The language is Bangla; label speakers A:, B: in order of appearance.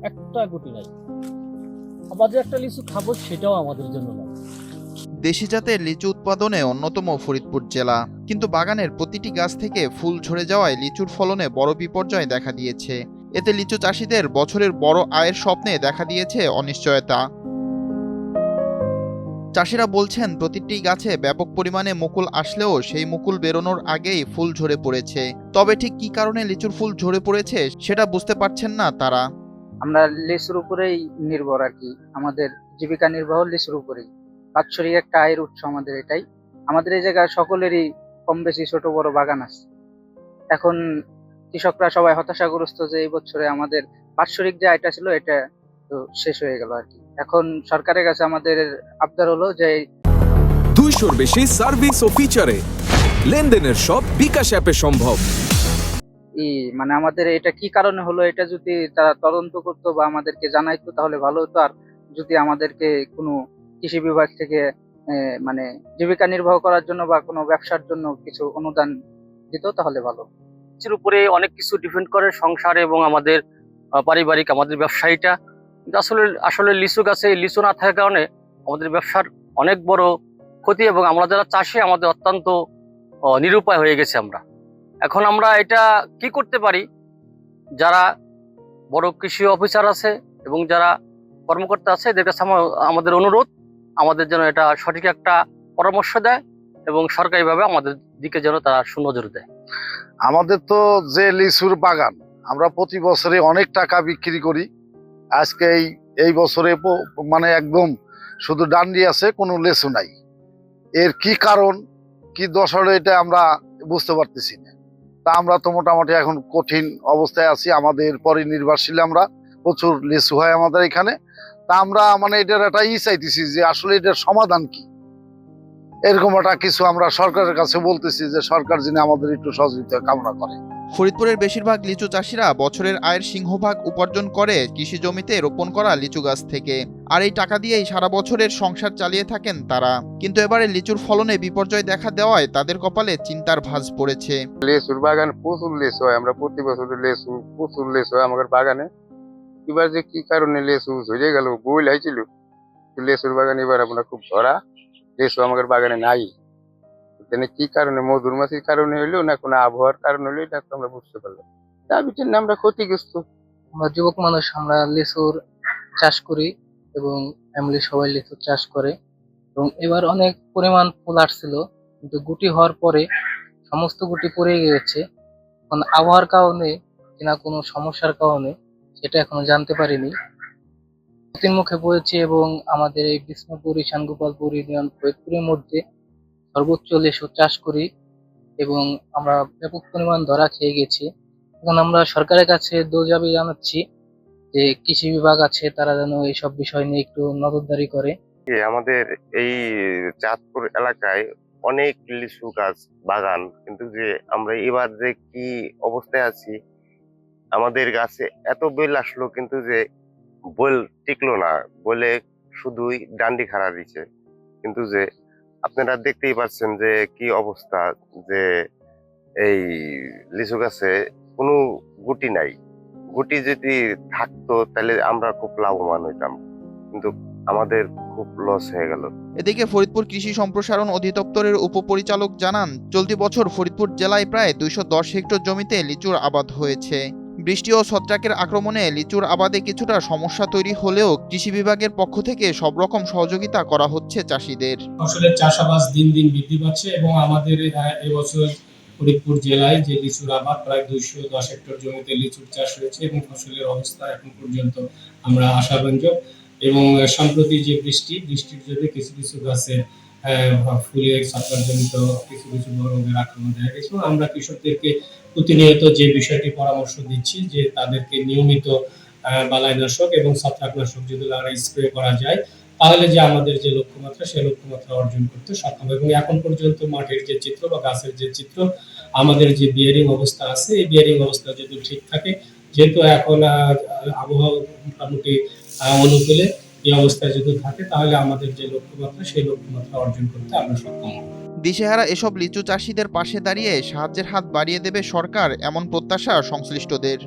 A: একটা গুটি নাই। আবার যে একটা লিচু খাবো সেটাও আমাদের জন্য না।
B: দেশি জাতের লিচু উৎপাদনে অন্যতম ফরিদপুর জেলা, কিন্তু বাগানের প্রতিটি গাছ থেকে ফুল ঝরে যাওয়ায় লিচুর ফলনে বড় বিপর্যয় দেখা দিয়েছে। এতে লিচু চাষিদের বছরের বড় আয়ের স্বপ্নে দেখা দিয়েছে অনিশ্চয়তা। চাষিরা বলছেন প্রতিটি গাছে ব্যাপক পরিমাণে মুকুল আসলেও সেই মুকুল বেরোনোর আগেই ফুল ঝরে পড়েছে। তবে ঠিক কী কারণে লিচুর ফুল ঝরে পড়েছে সেটা বুঝতে পারছেন না তারা।
C: আমরা লিচুর উপরেই নির্ভর আর কি, আমাদের জীবিকা নির্বাহ লিচুর উপরেই। বাৎসরিক একটা আয়ের উৎস আমাদের এটাই। আমাদের এই জায়গায় সকলেরই কম বেশি ছোট বড় বাগান আছে। এখন কৃষকরা সবাই হতাশাগ্রস্ত যে এই বছরে আমাদের বাৎসরিক যে আয়টা ছিল এটা তো শেষ হয়ে গেল আর কি। এখন সরকারের কাছে আমাদের আবদার হলো যে
D: 200-র বেশি সার্ভিস ও ফিচারে লেনদেনের সব বিকাশ অ্যাপে সম্ভব।
C: মানে আমাদের এটা কি কারণে হলো এটা যদি তারা তদন্ত করতো বা আমাদেরকে জানাইতো তাহলে ভালো হতো। আর যদি আমাদেরকে কোনো কৃষি বিভাগ থেকে মানে জীবিকা নির্বাহ করার জন্য বা কোনো ব্যবসার জন্য কিছু অনুদান দিত তাহলে ভালো।
A: লিচুর উপরে অনেক কিছু ডিপেন্ড করে সংসার এবং আমাদের পারিবারিক আমাদের ব্যবসায়ীটা। কিন্তু আসলে লিচু গাছে লিচু না থাকার কারণে আমাদের ব্যবসার অনেক বড় ক্ষতি, এবং আমরা যারা চাষি আমাদের অত্যন্ত নিরুপায় হয়ে গেছে আমরা। এখন আমরা এটা কি করতে পারি, যারা বড় কৃষি অফিসার আছে এবং যারা কর্মকর্তা আছে এদের কাছে আমাদের অনুরোধ, আমাদের যেন এটা সঠিক একটা পরামর্শ দেয় এবং সরকারিভাবে আমাদের দিকে যেন তারা সুনজর দেয়।
E: আমাদের তো যে লিচুর বাগান, আমরা প্রতি বছরে অনেক টাকা বিক্রি করি। আজকে এই বছরে মানে একদম শুধু ডান্ডি আছে, কোনো লিচু নাই। এর কি কারণ কি দশা এটা আমরা বুঝতে পারতেছি না। তা আমরা তো মোটামুটি এখন কঠিন অবস্থায় আছি। আমাদের পরে নির্ভরশীল, আমরা প্রচুর লিচু হয় আমাদের এখানে। তা আমরা মানে এটার একটা চাইতেছি যে আসলে এটার সমাধান কি, এরকম একটা কিছু আমরা সরকারের কাছে বলতেছি যে সরকার যিনি আমাদের একটু সহযোগিতা কামনা করে।
B: ফরিদপুরের বেশিরভাগ লিচু চাষিরা বছরের আয়ের সিংহভাগ উপার্জন করে কৃষি জমিতে রোপণ করা লিচু গাছ থেকে, আর এই টাকা দিয়েই সারা বছরের সংসার চালিয়ে থাকেন তারা। কিন্তু এবারে লিচুর ফলনে বিপর্যয় দেখা দেওয়ায় তাদের কপালে চিন্তার ভাঁজ পড়েছে।
F: লেচুর বাগান প্রচুর লেচু হয়, আমরা প্রতি বছর প্রচুর লেচু হয় আমাদের বাগানে। এবার যে কি কারণে লেচু ঝরে গেল, বই লাইছিল লেচুর বাগান এবার আমরা খুব ধরা লেচু আমাদের বাগানে নাই। কি কারণে, মধুর মাছির কারণে হইলো না কোনো আবহাওয়ার কারণে হইলো, এটা তো আমরা বুঝতে পারলাম। তার ভিতরে আমরা ক্ষতিগ্রস্ত।
C: আমরা যুবক মানুষ, আমরা লিচুর চাষ করি এবং ফ্যামিলি সবাই লিচুর চাষ করে। এবং এবার অনেক পরিমাণ ফুল আসছিল, কিন্তু গুটি হওয়ার পরে সমস্ত গুটি পড়ে গিয়েছে। এখন আবহাওয়ার কারণে কিনা কোনো সমস্যার কারণে সেটা এখনো জানতে পারিনি। ক্ষতির মুখে পড়েছে এবং আমাদের এই বিষ্ণুপুর, ঈশান গোপালপুর ইউনিয়ন ফরিদপুরের মধ্যে সর্বোচ্চ লিচু চাষ করি এবং আমরা ব্যাপক পরিমাণ ধরা খেয়ে গেছি। এখন আমরা সরকারের কাছে দোয়াবি জানাচ্ছি যে কৃষি বিভাগ আছে তারা যেন এইসব বিষয় নিয়ে একটু নজরদারি করে।
F: আমাদের এই চাঁদপুর এলাকায় অনেক লিচু গাছ বাগান, কিন্তু যে আমরা এবার যে কি অবস্থায় আছি, আমাদের গাছে এত বেল আসলো কিন্তু যে বেল টিকলো না, বলে শুধুই ডান্ডি খাড়া দিচ্ছে। কিন্তু যে আপনারা দেখতেই পাচ্ছেন যে কি অবস্থা, যে এই লিচু গাছে কোনো গুটি নাই। গুটি যদি থাকতো তাহলে আমরা খুব লাভবান হইতাম, কিন্তু আমাদের খুব লস হয়ে গেল।
B: এদিকে ফরিদপুর কৃষি সম্প্রসারণ অধিদপ্তরের উপপরিচালক জানান, চলতি বছর ফরিদপুর জেলায় প্রায় 210 হেক্টর জমিতে লিচুর আবাদ হয়েছে। বৃষ্টি ও ছত্রাকের আক্রমণে লিচুর আবাদে কিছুটা সমস্যা তৈরি হলেও কৃষি বিভাগের পক্ষ থেকে সব রকম সহযোগিতা করা হচ্ছে চাষিদের।
G: ফসলের চাষাবাদ দিন দিন বৃদ্ধি পাচ্ছে এবং আমাদের এবছর ফরিদপুর জেলায় যে লিচুর আবাদ প্রায় 210 হেক্টর জমিতে লিচুর চাষ হয়েছে এবং ফসলের অবস্থা এখন পর্যন্ত আমরা আশাব্যঞ্জক। এবং সম্প্রতি যে বৃষ্টির জন্য কিছু কিছু গাছে ফুলের ছত্রাকজনিত কিছু কিছু রোগের আক্রমণ দেখা গেছে। আমরা কৃষকদেরকে প্রতিনিয়ত যে বিষয়টি পরামর্শ দিচ্ছি যে তাদেরকে নিয়মিত বালাইনাশক এবং ছত্রাকনাশক যদি স্প্রে করা যায় তাহলে যে আমাদের যে লক্ষ্যমাত্রা সেই লক্ষ্যমাত্রা অর্জন করতে সক্ষম। এবং এখন পর্যন্ত মাঠের যে চিত্র বা গাছের যে চিত্র, আমাদের যে বিয়ারিং অবস্থা আছে, এই বিয়ারিং অবস্থা যদি ঠিক থাকে, যেহেতু এখন আবহাওয়া মোটামুটি অনুকূলে এই অবস্থায় যদি থাকে তাহলে আমাদের যে লক্ষ্যমাত্রা সেই লক্ষ্যমাত্রা অর্জন করতে আমরা সক্ষম হব।
B: দিশেহারা এসব লিচু চাষিদের পাশে দাঁড়িয়ে সাহায্যের হাত বাড়িয়ে দেবে সরকার, এমন প্রত্যাশা সংশ্লিষ্টদের।